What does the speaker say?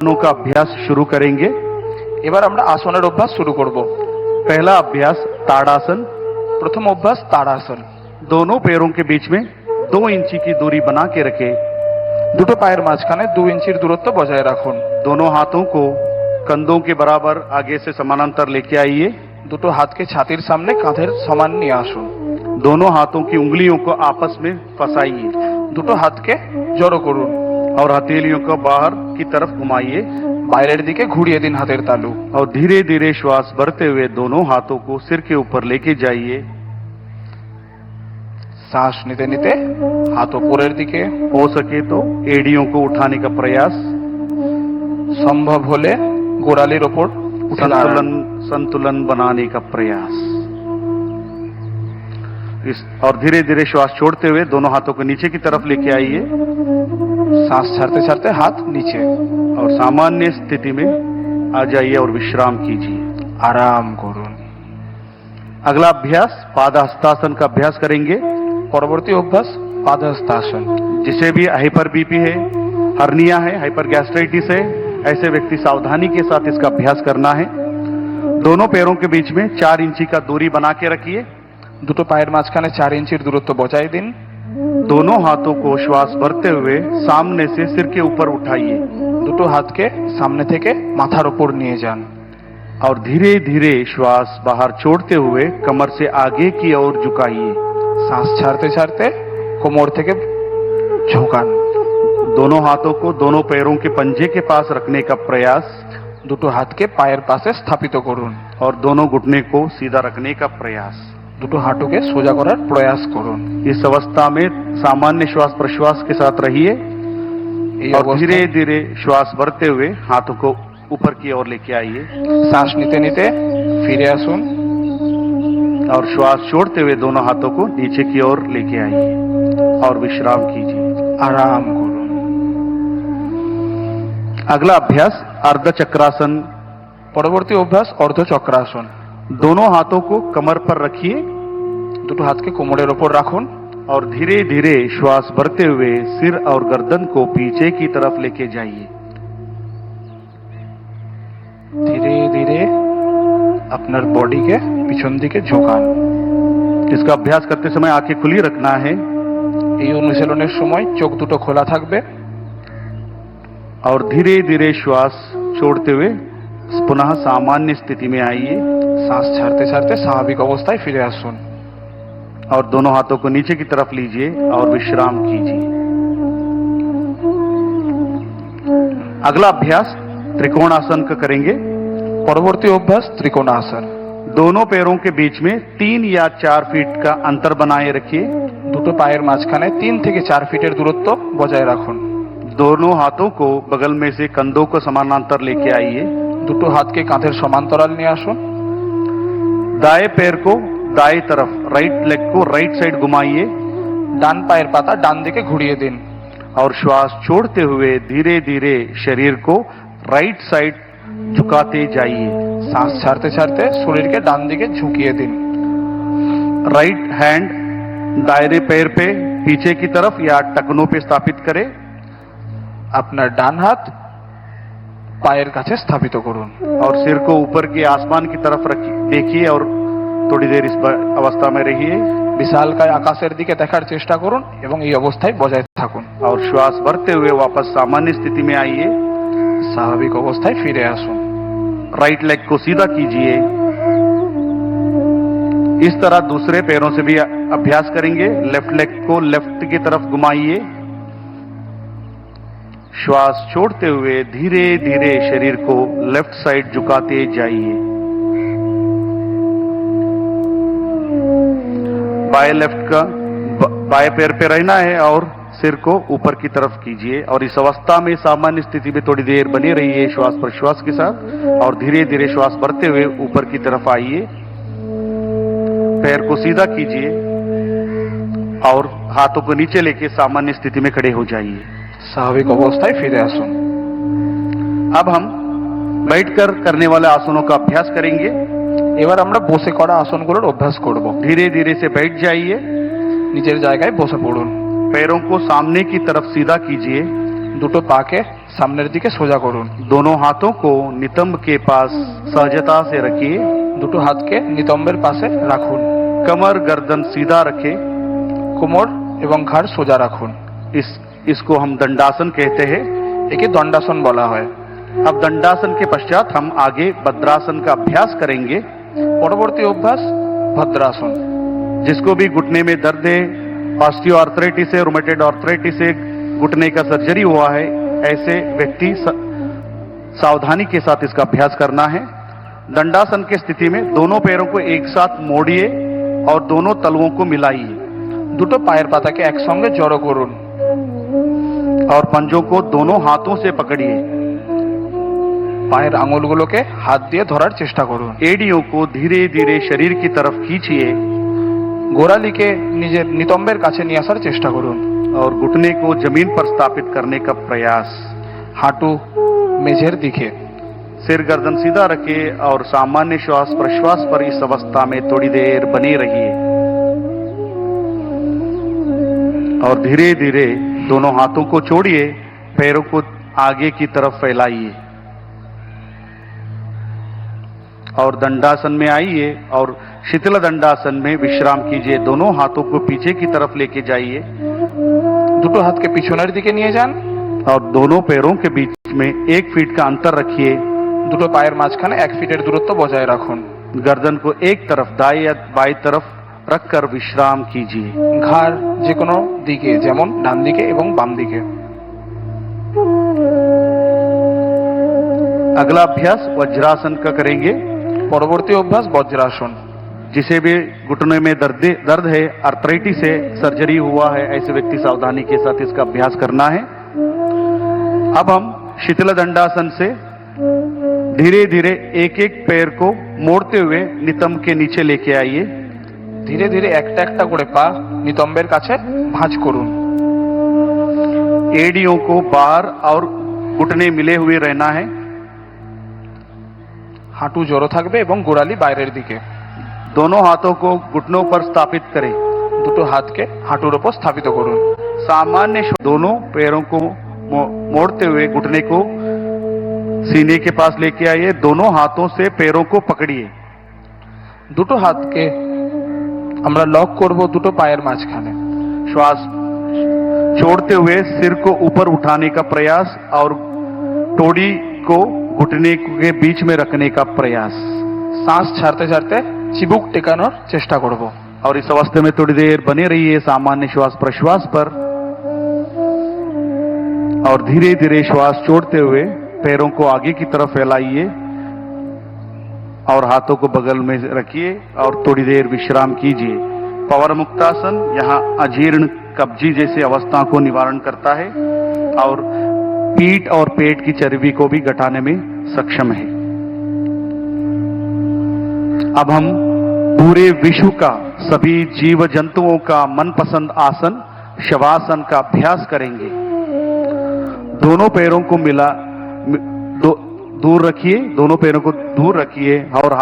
आसनों का अभ्यास शुरू करेंगे। এবার আমরা আসনের অভ্যাস শুরু করব। पहला अभ्यास ताड़ासन। প্রথম অভ্যাস তাড়াসন। दोनों पैरों के बीच में 2 इंची की दूरी बना के रखें। দুটো পায়ের মাঝখানে 2 ইঞ্চির দূরত্ব বজায় রাখুন। दोनों हाथों को कंधों के बराबर आगे से समानांतर लेके आइए। দুটো হাতকে ছাতির সামনে কাঁধের সমান নিয়ে আসুন। दोनों हाथों की उंगलियों को आपस में फंसाइए দুটো হাতকে জড়ো করুন। और हथेलियों को बाहर की तरफ घुमाइए বাইরের দিকে ঘুরিয়ে দিন হাতের তালু। और धीरे धीरे श्वास भरते हुए दोनों हाथों को सिर के ऊपर लेके जाइए। শ্বাস নিতে নিতে হাত উপরের দিকে, हो सके तो एड़ियों को उठाने का प्रयास, সম্ভব হলে গোড়ালির ওপর উঠে দাঁড়ান। संतुलन बनाने का प्रयास। और धीरे धीरे श्वास छोड़ते हुए दोनों हाथों को नीचे की तरफ लेके आइए শ্বাস ছাড়তে ছাড়তে হাত নিচে। और सामान्य स्थिति में आ जाइए और विश्राम कीजिए। आराम করুন। अगला अभ्यास पादहस्तासन का अभ्यास करेंगे। পরবর্তী অভ্যাস পাদহস্তাসন। जिसे भी हाइपर बीपी है, हर्निया है, हाइपर गैस्ट्राइटिस है, ऐसे व्यक्ति सावधानी के साथ इसका अभ्यास करना है। दोनों पैरों के बीच में 4 इंची का दूरी बना के रखिए। দুটো পায়ের মাঝখানে 4 ইঞ্চির দূরত্ব বজায় দিন। दोनों हाथों को श्वास भरते हुए सामने से सिर के ऊपर उठाइए দুটো হাতকে সামনে থেকে মাথার উপর নিয়ে যান। और धीरे धीरे श्वास बाहर छोड़ते हुए कमर से आगे की ओर झुकाइए। শ্বাস ছাড়তে ছাড়তে কোমর থেকে ঝোঁকান। दोनों हाथों को दोनों पैरों के पंजे के पास रखने का प्रयास দুটো হাতকে পায়ের পাশে স্থাপিত করুন। और दोनों घुटने को सीधा रखने का प्रयास। দুটো হাঁটুকে সোজা করার প্রয়াস করুন। इस अवस्था में सामान्य श्वास प्रश्वास के साथ रहिए এই और অবস্থায় धीरे धीरे श्वास भरते हुए हाथों को ऊपर की ओर लेके आइए শ্বাস নিতে নিতে ফিরে আসুন। और श्वास छोड़ते हुए दोनों हाथों को नीचे की ओर लेके आइए और विश्राम कीजिए। आराम করুন। अगला अभ्यास अर्ध चक्रासन। পরবর্তী অভ্যাস অর্ধচক্রাসন। दोनों हाथों को कमर पर रखिए দুটো হাতকে কোমরের ওপর রাখুন और धीरे धीरे श्वास भरते हुए सिर और गर्दन को पीछे की तरफ लेके जाइए। ধীরে ধীরে আপনার বডিকে পিছন দিকে ঝোঁকান। इसका अभ्यास करते समय आंखें खुली रखना है এই অনুশীলনের সময় চোখ দুটো খোলা থাকবে और धीरे धीरे श्वास छोड़ते हुए पुनः सामान्य स्थिति में आइए শ্বাস ছাড়তে ছাড়তে স্বাভাবিক অবস্থায় ফিরে আসুন। और दोनों हाथों को नीचे की तरफ लीजिए और विश्राम कीजिए। अगला अभ्यास त्रिकोणासन का करेंगे। পরবর্তী অভ্যাস ত্রিকোণাসন। दोनों पैरों के बीच में 3 या 4 फीट का अंतर बनाए रखिए। দুটো পায়ের মাঝখানে 3 থেকে 4 ফিটের দূরত্ব বজায় রাখুন। दोनों हाथों को बगल में से कंधों को समानांतर लेके आइए। দুটো হাতকে কাঁধের সমান্তরাল নিয়ে আসুন। दाएं पैर को दाएं तरफ, राइट लेग को राइट साइड घुमाइए ডান পায়ের পাতা ডান দিকে ঘুরিয়ে দিন और श्वास छोड़ते हुए धीरे धीरे शरीर को राइट साइड झुकाते जाइए। শ্বাস ছাড়তে ছাড়তে শরীরকে ডান দিকে ঝুঁকিয়ে দিন। राइट हैंड दायरे पैर पे पीछे की तरफ या टखनों पे स्थापित करें আপনার ডান হাত পায়ের কাছে স্থাপিত করুন। और सिर को ऊपर के आसमान की तरफ रखिए, देखिए और थोड़ी देर इस अवस्था में रहिए বিশালকায় আকাশের দিকে দেখার চেষ্টা করুন এবং এই অবস্থায় বজায় থাকুন। और श्वास भरते हुए वापस सामान्य स्थिति में आइए। স্বাভাবিক অবস্থায় ফিরে আসুন। राइट लेग को सीधा कीजिए। इस तरह दूसरे पैरों से भी अभ्यास करेंगे। लेफ्ट लेग को लेफ्ट की तरफ घुमाइए। श्वास छोड़ते हुए धीरे धीरे शरीर को लेफ्ट साइड झुकाते जाइए। बाएं लेफ्ट का बाएं पैर पे रहना है और सिर को ऊपर की तरफ कीजिए और इस अवस्था में सामान्य स्थिति में थोड़ी देर बनी रहिए श्वास प्रश्वास के साथ और धीरे धीरे श्वास भरते हुए ऊपर की तरफ आइए। पैर को सीधा कीजिए और हाथों को नीचे लेके सामान्य स्थिति में खड़े हो जाइए। স্বাভাবিক অবস্থায় ফিরে আসুন। अब हम बैठकर करने वाले आसनों का अभ्यास करेंगे। এবার আমরা বসে করা আসনগুলোর অভ্যাস করব। धीरे धीरे से बैठ जाइए। নিজের জায়গায় বসে পড়ুন। पैरों को सामने की तरफ सीधा कीजिए দুটো পাকে সামনের দিকে সোজা করুন। दोनों हाथों को नितंब के पास सहजता से रखिए। দুটো হাতকে নিতম্বের পাশে রাখুন। कमर गर्दन सीधा रखें। কোমর এবং ঘাড় সোজা রাখুন। इसको हम दंडासन कहते हैं। একে দণ্ডাসন বলা হয়। अब दंडासन के पश्चात हम आगे भद्रासन का अभ्यास करेंगे। পরবর্তী অভ্যাস ভদ্রাসন। जिसको भी घुटने में दर्द है, ऑस्टियोआर्थराइटिस है, रूमेटॉइड आर्थराइटिस है, घुटने का सर्जरी हुआ है, ऐसे व्यक्ति सावधानी के साथ इसका अभ्यास करना है। दंडासन की स्थिति में दोनों पैरों को एक साथ मोड़िए और दोनों तलवों को मिलाइए। দুটো পায়ের পাতাকে একসঙ্গে জড়ো করুন। और पंजों को दोनों हाथों से पकड़िए। পায়ের আঙুলগুলোকে হাত দিয়ে ধরার চেষ্টা করুন। एड़ियों को धीरे धीरे शरीर की तरफ खींचिए গোড়ালিকে নিজের নিতম্বের কাছে নিয়ে আসার চেষ্টা করুন। और घुटने को जमीन पर स्थापित करने का प्रयास। হাঁটু মেঝের दिखे। सिर गर्दन सीधा रखिए और सामान्य श्वास प्रश्वास पर इस अवस्था में थोड़ी देर बने रहिए। और धीरे धीरे दोनों हाथों को छोड़िए, पैरों को आगे की तरफ फैलाइए और दंडासन में आइए और शीतल दंडासन में विश्राम कीजिए। दोनों हाथों को पीछे की तरफ लेके जाइए। দুটো হাতকে পিছনের দিকে নিয়ে যান। और दोनों पैरों के बीच में 1 फीट का अंतर रखिए। দুটো পায়ের মাঝখানে 1 ফিটের দূরত্ব বজায় রাখুন। गर्दन को एक तरफ दाएं या बाएं तरफ रखकर विश्राम कीजिए। ঘাড় যে কোনো দিকে, যেমন ডান দিকে এবং বাম দিকে। अगला अभ्यास वज्रासन का करेंगे। পরবর্তী অভ্যাস বজ্রাসন। जिसे भी घुटने में दर्द है, आर्थराइटिस है, सर्जरी हुआ है, ऐसे व्यक्ति सावधानी के साथ इसका अभ्यास करना है। अब हम शीतल दंडासन से धीरे धीरे एक एक पैर को मोड़ते हुए नितंब के नीचे लेके आइए। ধীরে ধীরে একটা একটা করে পা নিতম্বের কাছে ভাঁজ করুন। एड़ियों को बाहर और घुटने मिले हुए रहना है। হাঁটু জড়ো থাকবে এবং গোড়ালি বাইরের দিকে। दोनों हाथों को घुटनों पर स्थापित करें। দুটো হাতকে হাঁটুর উপর স্থাপিত করুন। सामान्य दोनों पैरों को मोड़ते हुए घुटने को सीने के पास लेके आइए। दोनों हाथों से पैरों को पकड़िए। দুটো হাতকে আমরা লক করব দুটো পায়ের মাঝখানে। श्वास छोड़ते हुए सिर को ऊपर उठाने का प्रयास और टोड़ी को घुटने के बीच में रखने का प्रयास। শ্বাস ছাড়তে ছাড়তে চিবুক টেকানোর চেষ্টা করব। और इस अवस्था में थोड़ी देर बने रहिए सामान्य श्वास प्रश्वास पर। और धीरे धीरे श्वास छोड़ते हुए पैरों को आगे की तरफ फैलाइए और हाथों को बगल में रखिए और थोड़ी देर विश्राम कीजिए। पवर मुक्तासन यहाँ अजीर्ण कब्जी जैसी अवस्था को निवारण करता है और पीठ और पेट की चर्बी को भी घटाने में सक्षम है। अब हम पूरे विश्व का सभी जीव जंतुओं का मनपसंद आसन शवासन का अभ्यास करेंगे। दोनों पैरों को दूर रखिए, दोनों पैरों को दूर रखिए और